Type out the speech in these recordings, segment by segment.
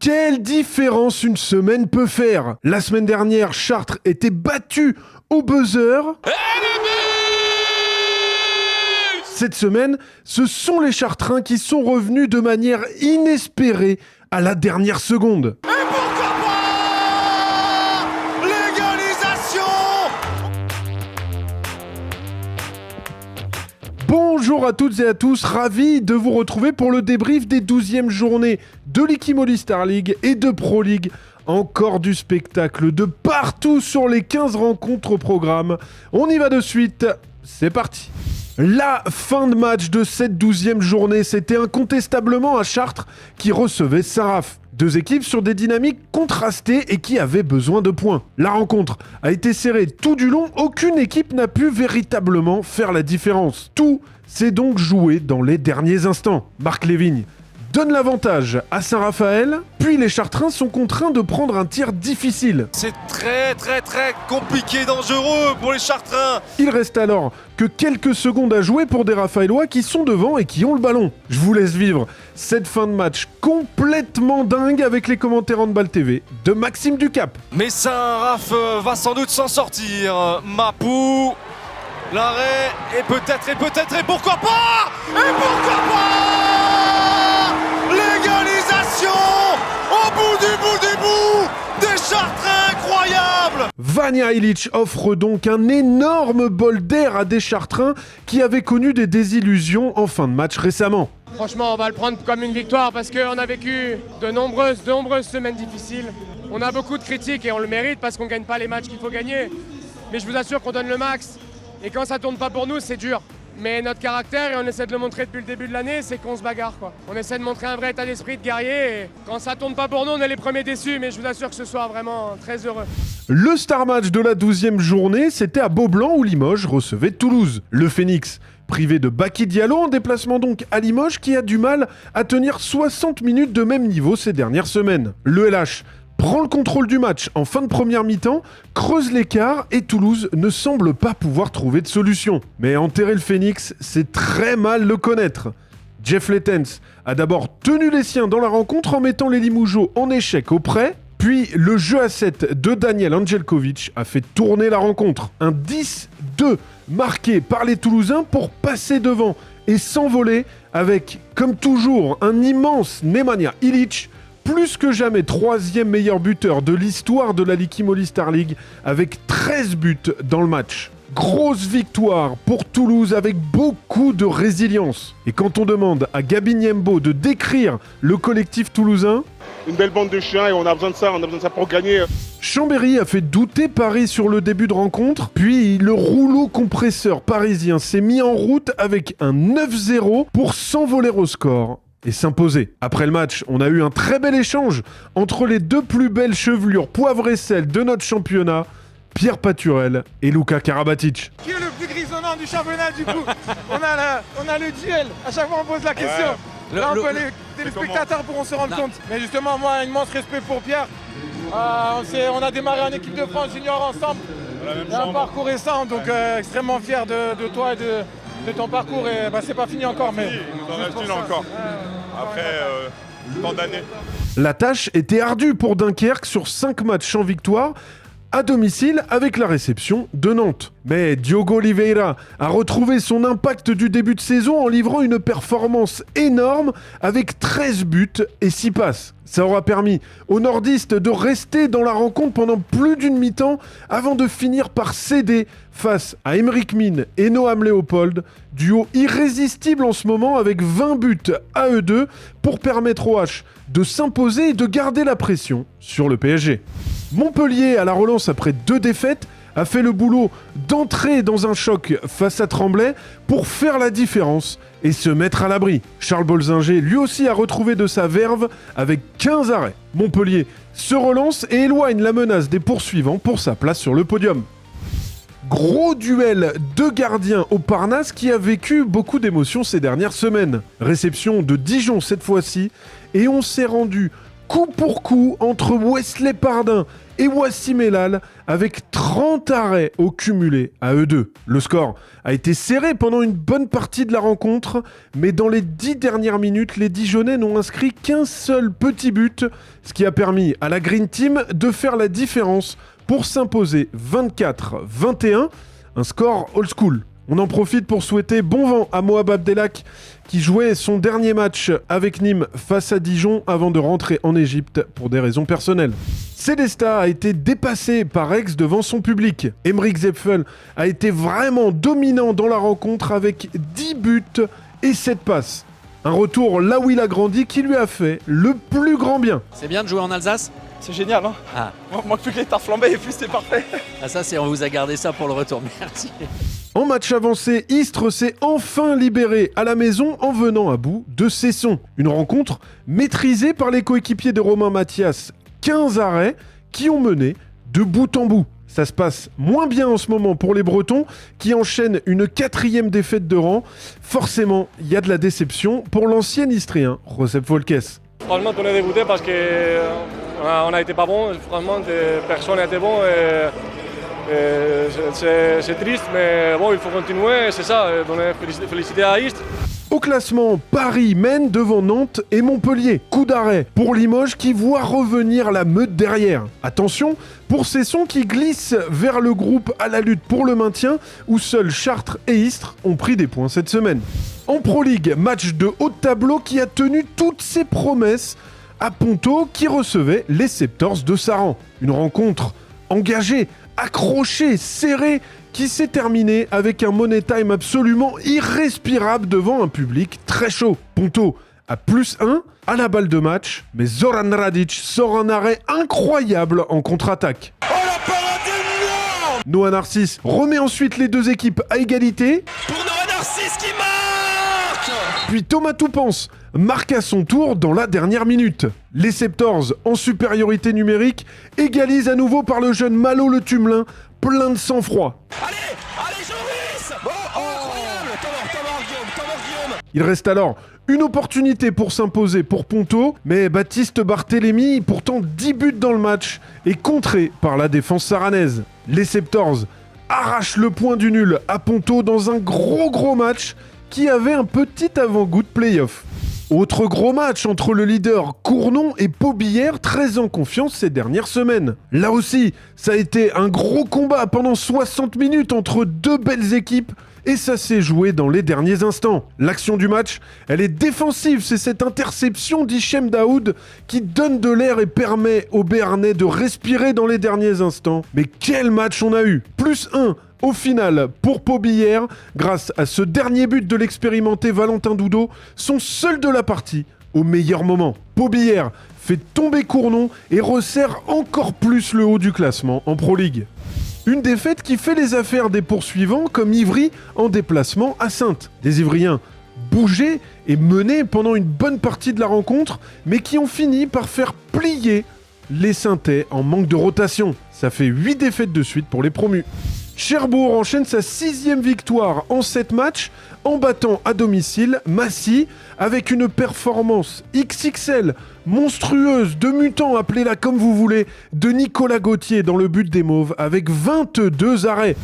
Quelle différence une semaine peut faire! La semaine dernière, Chartres était battu au buzzer. Cette semaine, ce sont les Chartrains qui sont revenus de manière inespérée à la dernière seconde. Et pourquoi pas l'égalisation! Bonjour à toutes et à tous, ravi de vous retrouver pour le débrief des 12e journées de l'Ikimoli Star League et de Pro League. Encore du spectacle de partout sur les 15 rencontres au programme. On y va de suite, c'est parti. La fin de match de cette 12e journée, c'était incontestablement à Chartres qui recevait Saraf. Deux équipes sur des dynamiques contrastées et qui avaient besoin de points. La rencontre a été serrée tout du long, aucune équipe n'a pu véritablement faire la différence. Tout s'est donc joué dans les derniers instants. Marc Lévigne donne l'avantage à Saint-Raphaël, puis les Chartrains sont contraints de prendre un tir difficile. C'est très compliqué, dangereux pour les Chartrains. Il reste alors que quelques secondes à jouer pour des Raphaélois qui sont devant et qui ont le ballon. Je vous laisse vivre cette fin de match complètement dingue avec les commentaires Handball TV de Maxime Ducap. Mais Saint-Raph va sans doute s'en sortir. Mapou, l'arrêt, et peut-être, et pourquoi pas! Et pourquoi pas! L'égalisation au bout des Chartrains, incroyable! Vanja Ilić offre donc un énorme bol d'air à des Chartrains qui avaient connu des désillusions en fin de match récemment. Franchement, on va le prendre comme une victoire parce qu'on a vécu de nombreuses semaines difficiles. On a beaucoup de critiques et on le mérite parce qu'on ne gagne pas les matchs qu'il faut gagner. Mais je vous assure qu'on donne le max. Et quand ça tourne pas pour nous, c'est dur. Mais notre caractère, et on essaie de le montrer depuis le début de l'année, c'est qu'on se bagarre, quoi. On essaie de montrer un vrai état d'esprit de guerrier. Et quand ça tourne pas pour nous, on est les premiers déçus. Mais je vous assure que ce soir, vraiment très heureux. Le star match de la 12e journée, c'était à Beaublanc où Limoges recevait Toulouse. Le Phénix, privé de Baki Diallo, en déplacement donc à Limoges, qui a du mal à tenir 60 minutes de même niveau ces dernières semaines. Le LH prend le contrôle du match en fin de première mi-temps, creuse l'écart et Toulouse ne semble pas pouvoir trouver de solution. Mais enterrer le Phénix, c'est très mal le connaître. Jeff Letens a d'abord tenu les siens dans la rencontre en mettant les Limougeaux en échec au prêt, puis le jeu à 7 de Daniel Angelkovic a fait tourner la rencontre. Un 10-2 marqué par les Toulousains pour passer devant et s'envoler avec, comme toujours, un immense Nemanja Ilić, plus que jamais 3e meilleur buteur de l'histoire de la L'Ikimoli Star League avec 13 buts dans le match. Grosse victoire pour Toulouse avec beaucoup de résilience. Et quand on demande à Gabi Niembo de décrire le collectif toulousain, une belle bande de chiens et on a besoin de ça pour gagner. Chambéry a fait douter Paris sur le début de rencontre, puis le rouleau compresseur parisien s'est mis en route avec un 9-0 pour s'envoler au score et s'imposer. Après le match, on a eu un très bel échange entre les deux plus belles chevelures poivre et sel de notre championnat, Pierre Paturel et Luka Karabatic. Qui est le plus grisonnant du championnat du coup? on a le duel, à chaque fois on pose la question. Ouais. Là les téléspectateurs pourront se rendre compte. Mais justement, moi, un immense respect pour Pierre. On a démarré en équipe de France junior ensemble. Il y a un parcours récent, donc extrêmement fier de toi et de ton parcours. Et c'est pas fini encore, mais... Il en reste une encore. Après tant d'années. La tâche était ardue pour Dunkerque sur 5 matchs sans victoire, à domicile avec la réception de Nantes. Mais Diogo Oliveira a retrouvé son impact du début de saison en livrant une performance énorme avec 13 buts et 6 passes. Ça aura permis aux nordistes de rester dans la rencontre pendant plus d'une mi-temps avant de finir par céder face à Aymeric Mine et Noam Léopold, duo irrésistible en ce moment avec 20 buts à eux deux pour permettre aux H de s'imposer et de garder la pression sur le PSG. Montpellier, à la relance après 2 défaites, a fait le boulot d'entrer dans un choc face à Tremblay pour faire la différence et se mettre à l'abri. Charles Bolzinger, lui aussi, a retrouvé de sa verve avec 15 arrêts. Montpellier se relance et éloigne la menace des poursuivants pour sa place sur le podium. Gros duel de gardiens au Parnasse qui a vécu beaucoup d'émotions ces dernières semaines. Réception de Dijon cette fois-ci et on s'est rendu coup pour coup entre Wesley Pardin et Wassim Elal avec 30 arrêts au cumulé à eux deux. Le score a été serré pendant une bonne partie de la rencontre, mais dans les 10 dernières minutes, les Dijonais n'ont inscrit qu'un seul petit but, ce qui a permis à la Green Team de faire la différence pour s'imposer 24-21, un score old school. On en profite pour souhaiter bon vent à Moab Abdelhak qui jouait son dernier match avec Nîmes face à Dijon avant de rentrer en Égypte pour des raisons personnelles. Célestat a été dépassé par Aix devant son public. Emeric Zepfel a été vraiment dominant dans la rencontre avec 10 buts et 7 passes. Un retour là où il a grandi qui lui a fait le plus grand bien. C'est bien de jouer en Alsace ? C'est génial, hein. Ah. Moi, plus que les tartes flambées et plus c'est parfait. Ah ça, on vous a gardé ça pour le retour, merci. En match avancé, Istres s'est enfin libéré à la maison en venant à bout de Cesson. Une rencontre maîtrisée par les coéquipiers de Romain Mathias, 15 arrêts qui ont mené de bout en bout. Ça se passe moins bien en ce moment pour les Bretons qui enchaînent une 4e défaite de rang. Forcément, il y a de la déception pour l'ancien Istrien, Josep Volkes. Franchement, on est dégoûté parce qu'on a été pas bon. Franchement, personne n'a été bon. C'est triste, mais bon, il faut continuer. C'est ça, donner féliciter à Istres. Au classement, Paris mène devant Nantes et Montpellier. Coup d'arrêt pour Limoges qui voit revenir la meute derrière. Attention pour Cesson qui glisse vers le groupe à la lutte pour le maintien où seuls Chartres et Istres ont pris des points cette semaine. En Pro League, match de haut de tableau qui a tenu toutes ses promesses à Ponto qui recevait les Septors de Saran. Une rencontre engagée, accrochée, serrée qui s'est terminée avec un money time absolument irrespirable devant un public très chaud. Ponto à +1 à la balle de match, mais Zoran Radic sort un arrêt incroyable en contre-attaque. Oh la parade énorme! Noah Narcisse remet ensuite les deux équipes à égalité. Pour Noah Narcisse qui marque! Puis Thomas Toupens marque à son tour dans la dernière minute. Les Septors, en supériorité numérique, égalisent à nouveau par le jeune Malo Le Tumelin, plein de sang-froid. Allez, Joris! Oh, incroyable! Thomas Guillaume! Il reste alors une opportunité pour s'imposer pour Ponto, mais Baptiste Barthélémy, pourtant 10 buts dans le match, est contré par la défense saranaise. Les Septors arrachent le point du nul à Ponto dans un gros match qui avait un petit avant-goût de play-off. Autre gros match entre le leader Cournon et Paubillère, très en confiance ces dernières semaines. Là aussi, ça a été un gros combat pendant 60 minutes entre deux belles équipes et ça s'est joué dans les derniers instants. L'action du match, elle est défensive, c'est cette interception d'Hichem Daoud qui donne de l'air et permet aux Béarnais de respirer dans les derniers instants. Mais quel match on a eu! +1 au final pour Paubillère, grâce à ce dernier but de l'expérimenté Valentin Doudot, son seul de la partie, au meilleur moment. Paubillère fait tomber Cournon et resserre encore plus le haut du classement en Pro League. Une défaite qui fait les affaires des poursuivants comme Ivry en déplacement à Saintes. Des Ivriens bougés et menés pendant une bonne partie de la rencontre, mais qui ont fini par faire plier les Saintais en manque de rotation. Ça fait 8 défaites de suite pour les promus. Cherbourg enchaîne sa 6e victoire en 7 matchs en battant à domicile Massy avec une performance XXL, monstrueuse, de mutant, appelez-la comme vous voulez, de Nicolas Gauthier dans le but des Mauves avec 22 arrêts.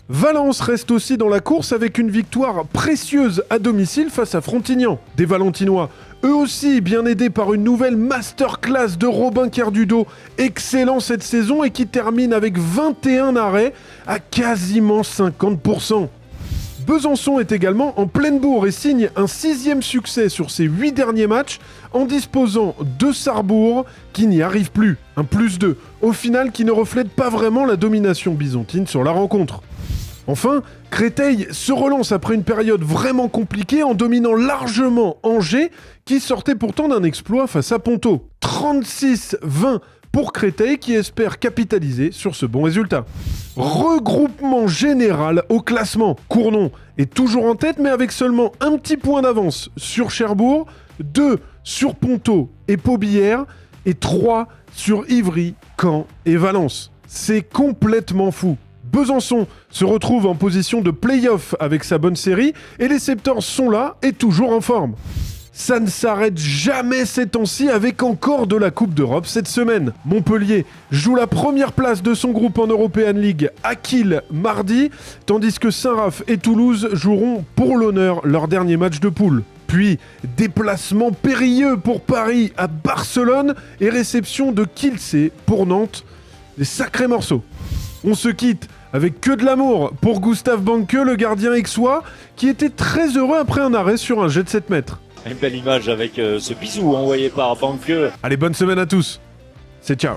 Valence reste aussi dans la course avec une victoire précieuse à domicile face à Frontignan. Des Valentinois, eux aussi bien aidés par une nouvelle masterclass de Robin Kerdudo, excellent cette saison et qui termine avec 21 arrêts à quasiment 50%. Besançon est également en pleine bourre et signe un 6e succès sur ses 8 derniers matchs en disposant de Sarrebourg qui n'y arrive plus. Un +2, au final qui ne reflète pas vraiment la domination byzantine sur la rencontre. Enfin, Créteil se relance après une période vraiment compliquée en dominant largement Angers, qui sortait pourtant d'un exploit face à Ponto. 36-20 pour Créteil qui espère capitaliser sur ce bon résultat. Regroupement général au classement. Cournon est toujours en tête mais avec seulement un petit point d'avance sur Cherbourg, 2 sur Ponto et Paubillère et 3 sur Ivry, Caen et Valence. C'est complètement fou. Besançon se retrouve en position de play-off avec sa bonne série et les Septors sont là et toujours en forme. Ça ne s'arrête jamais ces temps-ci avec encore de la Coupe d'Europe cette semaine. Montpellier joue la première place de son groupe en European League à Kiel mardi, tandis que Saint-Raph et Toulouse joueront pour l'honneur leur dernier match de poule. Puis, déplacement périlleux pour Paris à Barcelone et réception de Kielce pour Nantes. Des sacrés morceaux. On se quitte avec que de l'amour pour Gustave Banque, le gardien aixois, qui était très heureux après un arrêt sur un jet de 7 mètres. Une belle image avec ce bisou envoyé par Banque. Allez, bonne semaine à tous. C'est ciao.